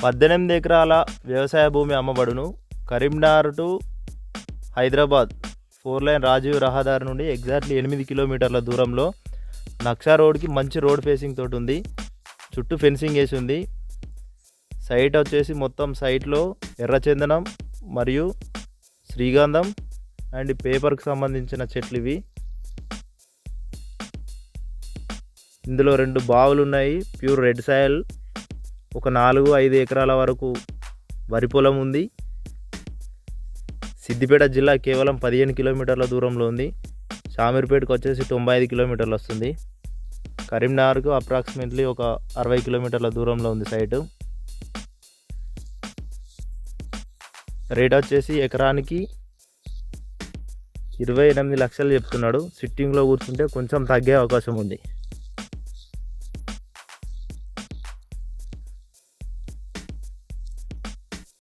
18 ఎకరాల వ్యవసాయ భూమి అమ్మబడును. కరీంనగర్ టు హైదరాబాద్ 4 లైన్ రాజీవ్ రహదారి నుండి ఎగ్జాక్ట్లీ 8 కిలోమీటర్ల దూరంలో నక్షా రోడ్కి మంచి రోడ్ ఫేసింగ్ తోటి ఉంది. చుట్టూ ఫెన్సింగ్ వేసి ఉంది. సైట్ వచ్చేసి మొత్తం సైట్లో ఎర్రచందనం మరియు శ్రీగంధం అండ్ పేపర్కి సంబంధించిన చెట్లు ఇవి. ఇందులో 2 బావులు ఉన్నాయి. Pure red soil. ఒక 4-5 ఎకరాల వరకు వరి పొలం ఉంది. సిద్దిపేట జిల్లా కేవలం 15 కిలోమీటర్ల దూరంలో ఉంది. షామీర్పేటకు వచ్చేసి 95 కిలోమీటర్లు వస్తుంది. కరీంనగర్కు అప్రాక్సిమేట్లీ ఒక 60 కిలోమీటర్ల దూరంలో ఉంది సైటు. రేట్ వచ్చేసి ఎకరానికి 28 లక్షలు చెప్తున్నాడు. సిట్టింగ్లో కూర్చుంటే కొంచెం తగ్గే అవకాశం ఉంది.